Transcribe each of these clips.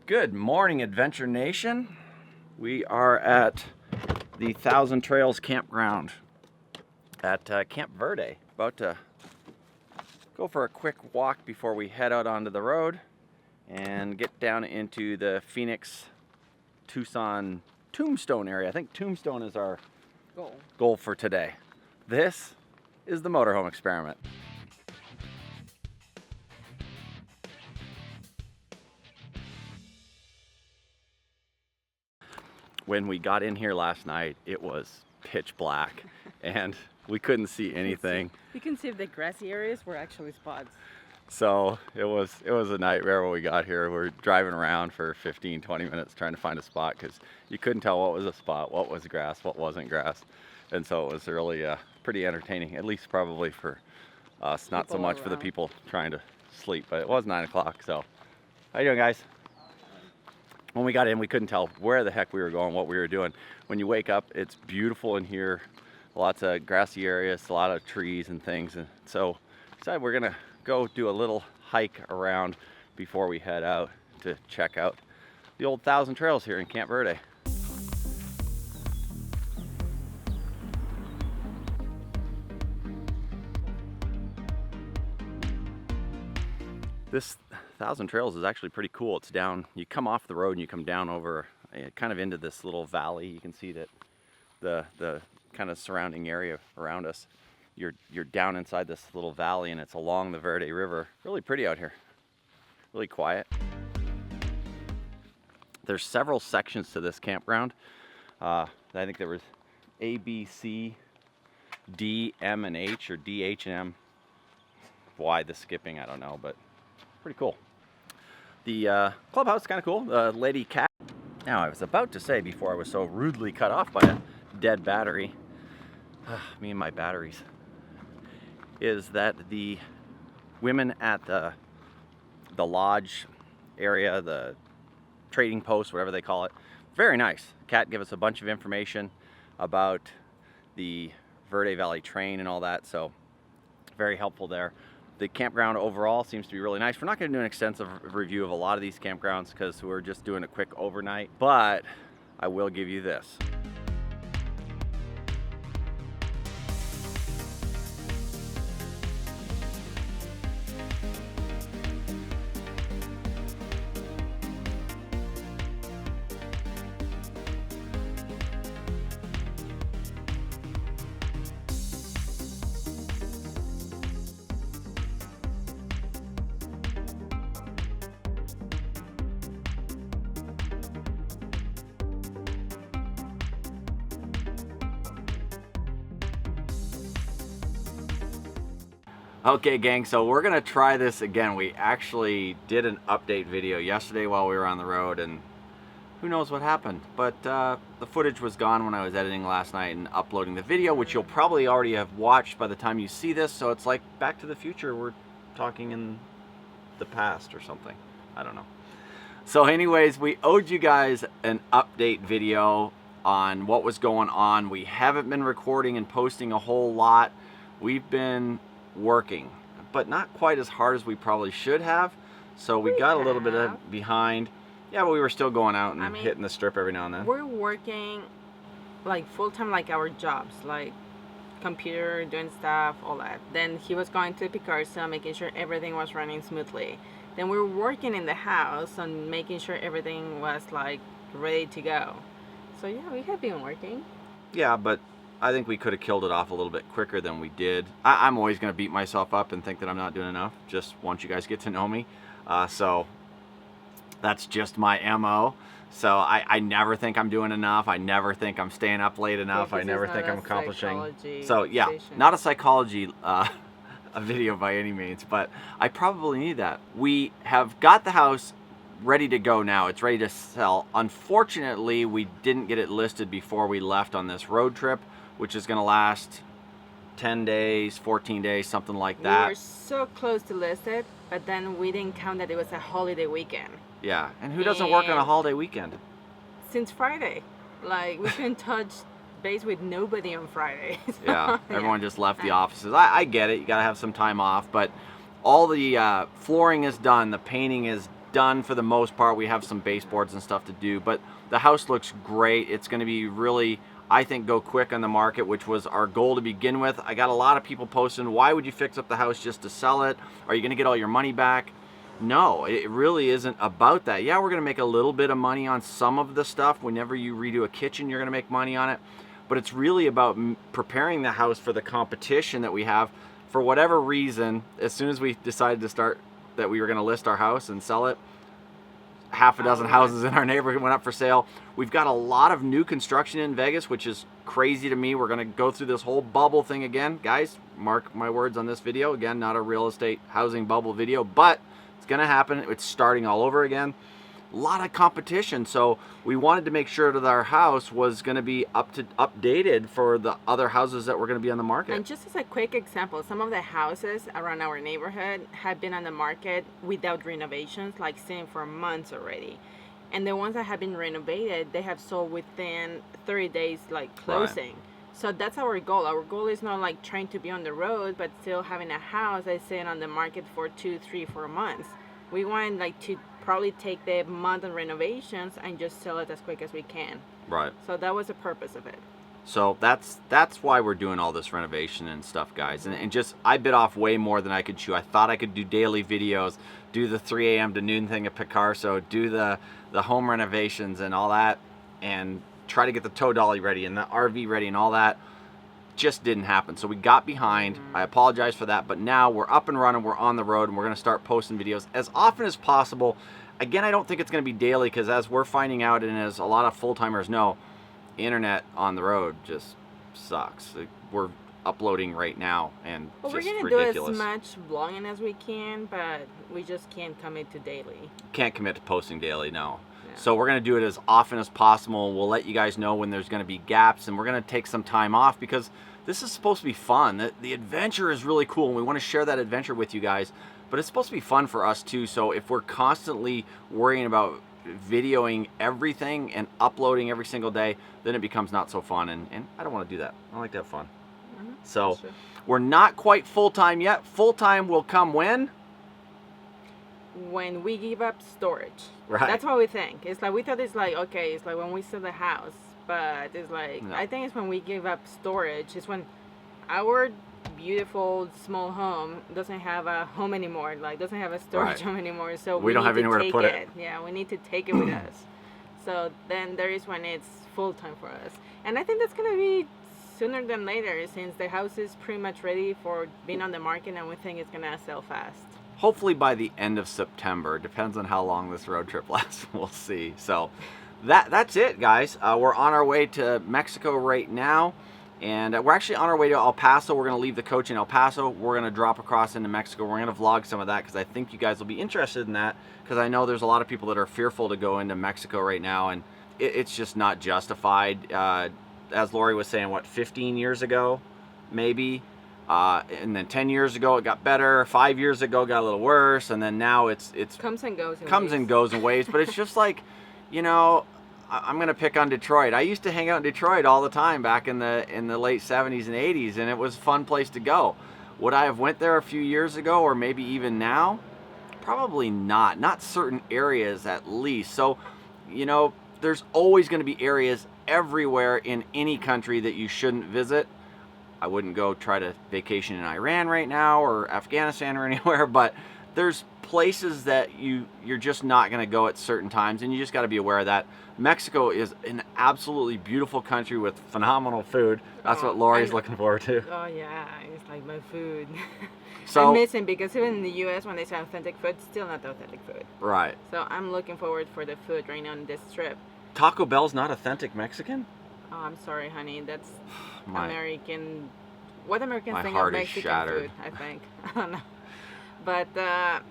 Good morning, Adventure Nation. We are at the Thousand Trails campground at Camp Verde. About to go for a quick walk before we head out onto the road and get down into the Phoenix, Tucson, Tombstone area. I think Tombstone is our goal for today. This is the motorhome experiment. When we got in here last night, it was pitch black and we couldn't see anything. You can see if the grassy areas were actually spots. So it was a nightmare when we got here. We were driving around for 15-20 minutes trying to find a spot because you couldn't tell what was a spot, what was grass, what wasn't grass. And so it was really pretty entertaining, at least probably for us, not so much for the people trying to sleep, but it was 9 o'clock. So how you doing, guys? When we got in, we couldn't tell where the heck we were going, what we were doing. When you wake up, it's beautiful in here. Lots of grassy areas, a lot of trees and things. And so we decided we're gonna go do a little hike around before we head out to check out the old Thousand Trails here in Camp Verde. This Thousand Trails is actually pretty cool. It's down, you come off the road and you come down over kind of into this little valley. You can see that the kind of surrounding area around us. You're down inside this little valley and it's along the Verde River. Really pretty out here, really quiet. There's several sections to this campground. I think there was A, B, C, D, M, and H, or D, H, and M. Why the skipping, I don't know, but pretty cool. The clubhouse is kind of cool. The lady cat. Now, I was about to say before I was so rudely cut off by a dead battery, me and my batteries, is that the women at the lodge area, the trading post, whatever they call it, very nice. Kat gave us a bunch of information about the Verde Valley train and all that, so very helpful there. The campground overall seems to be really nice. We're not going to do an extensive review of a lot of these campgrounds because we're just doing a quick overnight, but I will give you this. Okay gang, so we're gonna try this again. We actually did an update video yesterday while we were on the road and who knows what happened, but the footage was gone when I was editing last night and uploading the video, which you'll probably already have watched by the time you see this. So it's like Back to the Future, we're talking in the past or something, I don't know. So anyways, we owed you guys an update video on what was going on. We haven't been recording and posting a whole lot. We've been working, but not quite as hard as we probably should have, so we got a little bit behind. Yeah, but we were still going out and hitting the strip every now and then. We're working like full-time, like our jobs, like computer, doing stuff, all that. Then he was going to Picasso, making sure everything was running smoothly. Then we were working in the house and making sure everything was like ready to go. So yeah, we have been working. Yeah, but I think we could have killed it off a little bit quicker than we did. I'm always going to beat myself up and think that I'm not doing enough, just once you guys get to know me. So that's just my MO. So I never think I'm doing enough. I never think I'm staying up late enough. I never think I'm accomplishing. So yeah, not a psychology a video by any means, but I probably need that. We have got the house ready to go now. It's ready to sell. Unfortunately, we didn't get it listed before we left on this road trip, which is going to last 10 days, 14 days, something like that. We were so close to list it, but then we didn't count that it was a holiday weekend. Yeah, and who doesn't work on a holiday weekend? Since Friday. Like, we couldn't touch base with nobody on Friday. So, yeah, everyone just left the offices. I get it, you got to have some time off, but all the flooring is done, the painting is done for the most part. We have some baseboards and stuff to do, but the house looks great. It's going to be really, I think, go quick on the market, which was our goal to begin with. I got a lot of people posting, why would you fix up the house just to sell it? Are you going to get all your money back? No, it really isn't about that. Yeah, we're going to make a little bit of money on some of the stuff. Whenever you redo a kitchen, you're going to make money on it. But it's really about preparing the house for the competition that we have. For whatever reason, as soon as we decided to start that we were going to list our house and sell it, half a dozen houses in our neighborhood went up for sale. We've got a lot of new construction in Vegas, which is crazy to me. We're going to go through this whole bubble thing again. Guys, mark my words on this video. Again, not a real estate housing bubble video, but it's going to happen. It's starting all over again. A lot of competition, so we wanted to make sure that our house was going to be updated for the other houses that were going to be on the market. And just as a quick example, some of the houses around our neighborhood have been on the market without renovations, like sitting for months already. And the ones that have been renovated, they have sold within 30 days, like closing. Right. So that's our goal. Our goal is not like trying to be on the road, but still having a house that's sitting on the market for 2, 3, 4 months. We want like to probably take the month on renovations and just sell it as quick as we can. Right. So that was the purpose of it. So that's why we're doing all this renovation and stuff, guys. And just, I bit off way more than I could chew. I thought I could do daily videos, do the 3 a.m. to noon thing at Picasso, do the home renovations and all that, and try to get the tow dolly ready and the RV ready and all that. Just didn't happen. So we got behind. I apologize for that, but now we're up and running. We're on the road, and we're going to start posting videos as often as possible. Again, I don't think it's going to be daily, because as we're finding out, and as a lot of full-timers know, internet on the road just sucks. We're uploading right now, and well, just we're going to do ridiculous. as much vlogging as we can, but we just can't commit to daily. Can't commit to posting daily, no. Yeah. So we're going to do it as often as possible. We'll let you guys know when there's going to be gaps, and we're going to take some time off, because this is supposed to be fun. The adventure is really cool, and we want to share that adventure with you guys, but it's supposed to be fun for us too. So if we're constantly worrying about videoing everything and uploading every single day, then it becomes not so fun, and I don't want to do that. I like to have fun. So we're not quite full-time yet. Full-time will come when we give up storage. Right. That's what we think. It's like, we thought it's like, okay, it's like when we sell the house, but it's like, no. I think it's when we give up storage. It's when our beautiful small home doesn't have a home anymore, like doesn't have a storage home anymore, so we don't have anywhere to put it. Yeah, we need to take it with us. So then there is when it's full-time for us, and I think that's gonna be sooner than later, since the house is pretty much ready for being on the market, and we think it's gonna sell fast. Hopefully by the end of September. Depends on how long this road trip lasts. We'll see. So that's it, guys. We're on our way to Mexico right now, and we're actually on our way to El Paso. We're going to leave the coach in El Paso. We're going to drop across into Mexico. We're going to vlog some of that, because I think you guys will be interested in that, because I know there's a lot of people that are fearful to go into Mexico right now, and it's just not justified. As Lori was saying, what, 15 years ago, maybe? And then 10 years ago it got better, 5 years ago it got a little worse, and then now it's comes and goes in waves. But it's just like, you know, I'm gonna pick on Detroit. I used to hang out in Detroit all the time back in the late 70s and 80s, and it was a fun place to go. Would I have went there a few years ago, or maybe even now? Probably not certain areas, at least. So, you know, there's always going to be areas everywhere in any country that you shouldn't visit. I wouldn't go try to vacation in Iran right now, or Afghanistan, or anywhere, but there's places that you're just not going to go at certain times, and you just got to be aware of that. Mexico is an absolutely beautiful country with phenomenal food. That's what Lori's looking forward to. Oh yeah, it's like my food. So, I'm missing, because even in the US, when they say authentic food, it's still not authentic food. Right. So I'm looking forward for the food right now on this trip. Taco Bell's not authentic Mexican? Oh, I'm sorry, honey. That's American. What Americans think of of Mexican food, I think. I don't know. But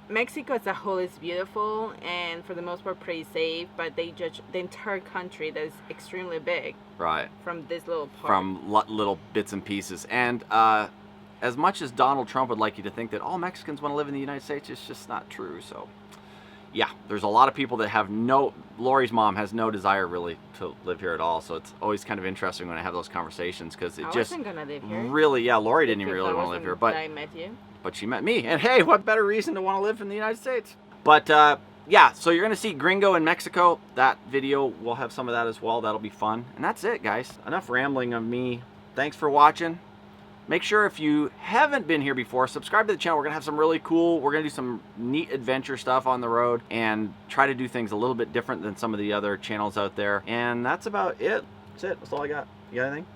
Mexico as a whole is beautiful, and for the most part pretty safe, but they judge the entire country that is extremely big. Right. From this little part. From little bits and pieces. And as much as Donald Trump would like you to think that all Mexicans want to live in the United States, it's just not true. So, yeah, there's a lot of people that have Lori's mom has no desire really to live here at all. So it's always kind of interesting when I have those conversations, because it just wasn't gonna live here. Really, yeah, Lori didn't even really want to live here, but I met you. But she met me, and hey, what better reason to want to live in the United States? But yeah, so you're gonna see Gringo in Mexico. That video, we'll have some of that as well. That'll be fun. And that's it, guys. Enough rambling of me. Thanks for watching. Make sure if you haven't been here before, subscribe to the channel. We're gonna have some really cool, we're gonna do some neat adventure stuff on the road and try to do things a little bit different than some of the other channels out there. And that's about it. That's it, that's all I got. You got anything?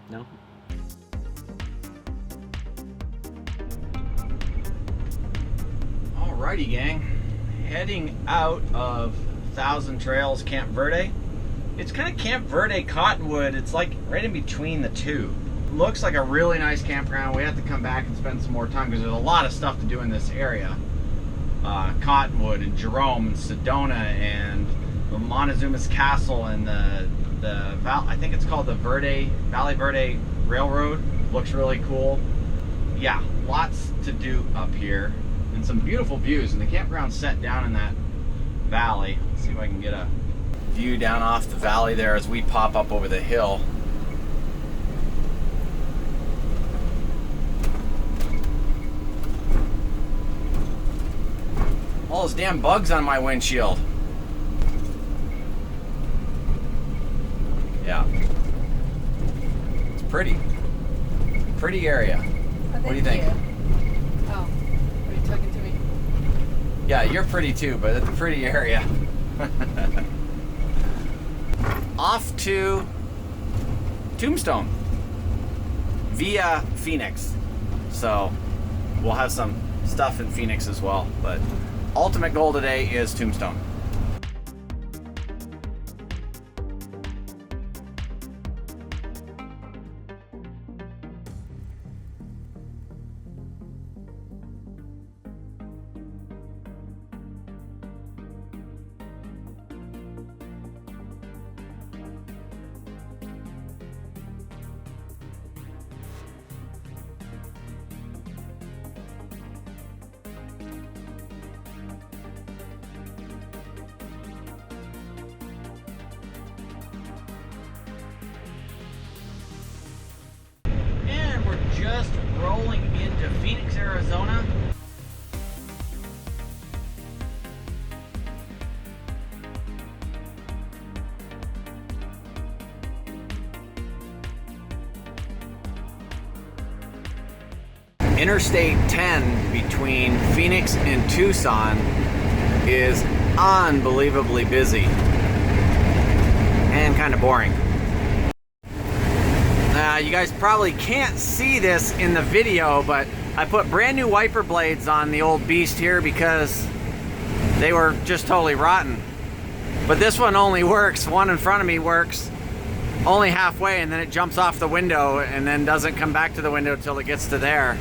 No? Alrighty, gang. Heading out of Thousand Trails, Camp Verde. It's kind of Camp Verde, Cottonwood. It's like right in between the two. Looks like a really nice campground. We have to come back and spend some more time because there's a lot of stuff to do in this area. Cottonwood and Jerome and Sedona and the Montezuma's Castle and I think it's called the Valley Verde Railroad. Looks really cool. Yeah, lots to do up here and some beautiful views. And the campground's set down in that valley. Let's see if I can get a view down off the valley there as we pop up over the hill. All those damn bugs on my windshield. Yeah. It's pretty. Pretty area. What do you think? Oh, are you talking to me? Yeah, you're pretty too, but it's a pretty area. Off to Tombstone via Phoenix. So we'll have some stuff in Phoenix as well, but ultimate goal today is Tombstone. Just rolling into Phoenix, Arizona. Interstate 10 between Phoenix and Tucson is unbelievably busy and kind of boring. You guys probably can't see this in the video, but I put brand new wiper blades on the old beast here because they were just totally rotten. But this one only works, one in front of me works only halfway, and then it jumps off the window and then doesn't come back to the window until it gets to there.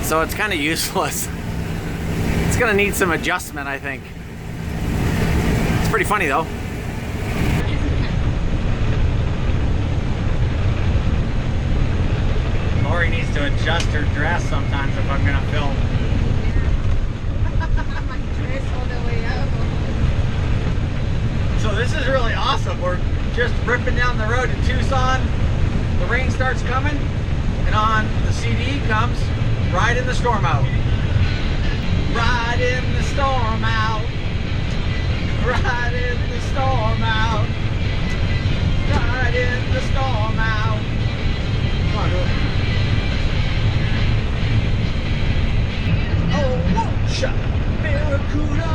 So it's kind of useless. It's gonna need some adjustment, I think. It's pretty funny though. Lori needs to adjust her dress sometimes if I'm gonna film. My dress all the way up. So this is really awesome. We're just ripping down the road to Tucson. The rain starts coming, and on the CD comes Ride in the Storm Out. Ride in the storm out. Ride in the storm out. Ride in the storm out. Come on, do it. Oh, won't ya, Barracuda?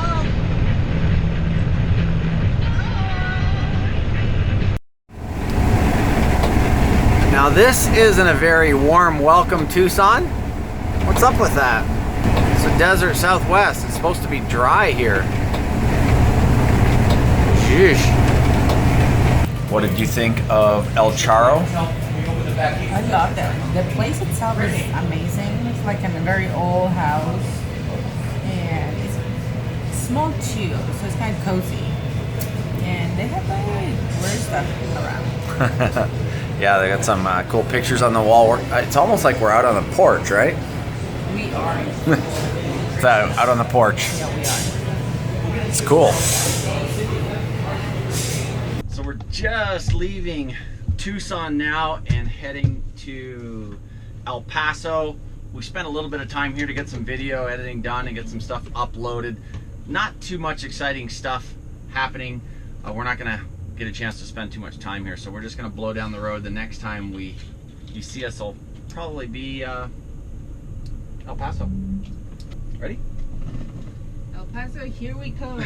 Now this isn't a very warm welcome, Tucson. What's up with that? It's a desert Southwest. It's supposed to be dry here. Sheesh. What did you think of El Charro? I love that. The place itself is amazing. It's like a very old house, and it's small too, so it's kind of cozy. And they have like weird stuff around. Yeah, they got some cool pictures on the wall. It's almost like we're out on the porch, right? We are. It's out on the porch. Yeah, we are. It's cool. So we're just leaving Tucson now and heading to El Paso. we spent a little bit of time here to get some video editing done and get some stuff uploaded. Not too much exciting stuff happening. We're not gonna get a chance to spend too much time here, so we're just gonna blow down the road. The next time you see us will probably be El Paso. Ready? El Paso, here we come.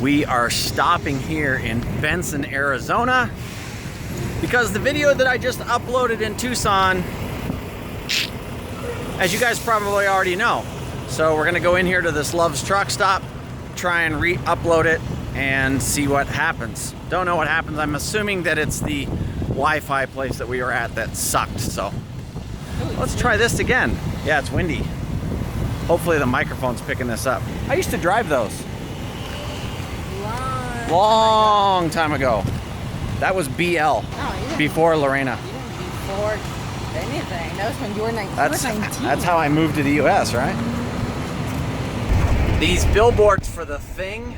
We are stopping here in Benson, Arizona, because the video that I just uploaded in Tucson, as you guys probably already know. So we're gonna go in here to this Love's truck stop, try and re-upload it and see what happens. Don't know what happens. I'm assuming that it's the Wi-Fi place that we were at that sucked. So let's try this again. Yeah, it's windy. Hopefully the microphone's picking this up. I used to drive those. Long time ago. That was BL. Oh, before Lorena. You didn't before anything. That was when you were 19. That's how I moved to the US, right? These billboards for the Thing,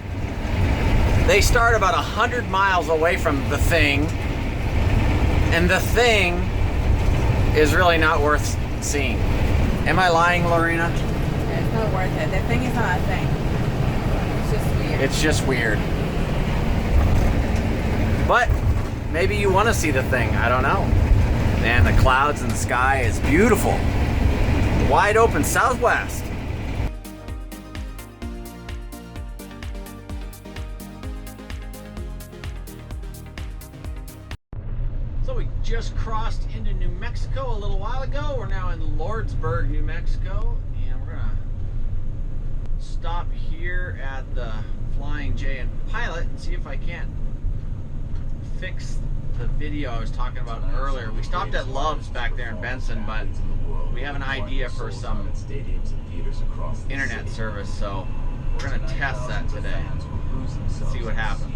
they start about 100 miles away from the Thing, and the Thing is really not worth seeing. Am I lying, Lorena? It's not worth it. The Thing is not a thing. It's just weird. It's just weird. But maybe you want to see the Thing. I don't know. Man, the clouds and the sky is beautiful. Wide open southwest. So we just crossed into New Mexico a little while ago. We're now in Lordsburg, New Mexico, and we're gonna stop here at the Flying J and Pilot and see if I can't fix the video I was talking about earlier. We stopped at Love's back there in Benson, but we have an idea for some internet service, so we're gonna test that today. See what happens.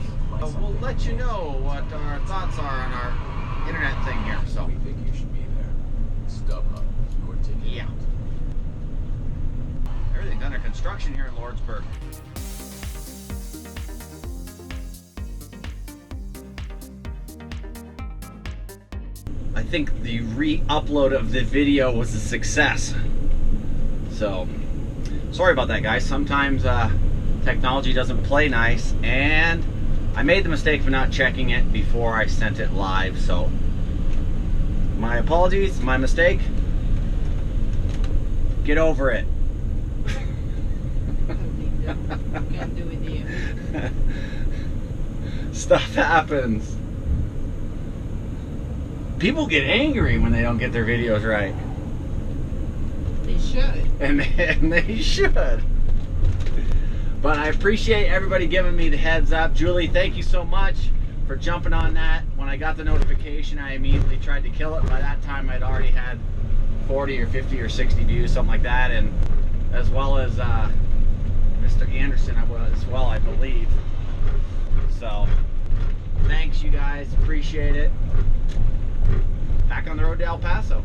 We'll let you know what our thoughts are on our internet thing here. So yeah, everything's under construction here in Lordsburg. I think the re-upload of the video was a success. So, sorry about that, guys. Sometimes technology doesn't play nice, and I made the mistake of not checking it before I sent it live, so my apologies, my mistake. Get over it. Can't do with you. Stuff happens. People get angry when they don't get their videos right. They should. And they should. But I appreciate everybody giving me the heads up. Julie, thank you so much for jumping on that. When I got the notification, I immediately tried to kill it. By that time, I'd already had 40 or 50 or 60 views, something like that. And as well as Mr. Anderson as well, I believe. So thanks, you guys. Appreciate it. Back on the road to El Paso.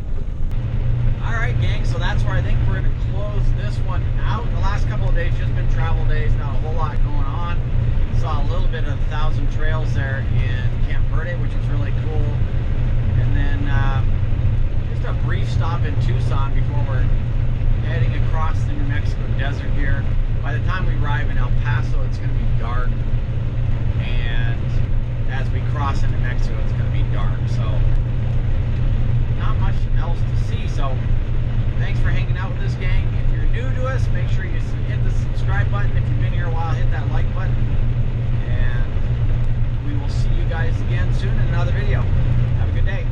Alright, gang, so that's where I think we're going to close this one out. The last couple of days just been travel days, not a whole lot going on. Saw a little bit of the Thousand Trails there in Camp Verde, which was really cool. And then just a brief stop in Tucson before we're heading across the New Mexico desert here. By the time we arrive in El Paso, it's going to be dark. And as we cross into Mexico, it's going to be dark. So not much else to see. So thanks for hanging out with this, gang. If you're new to us, make sure you hit the subscribe button. If you've been here a while, hit that like button. And we will see you guys again soon in another video. Have a good day.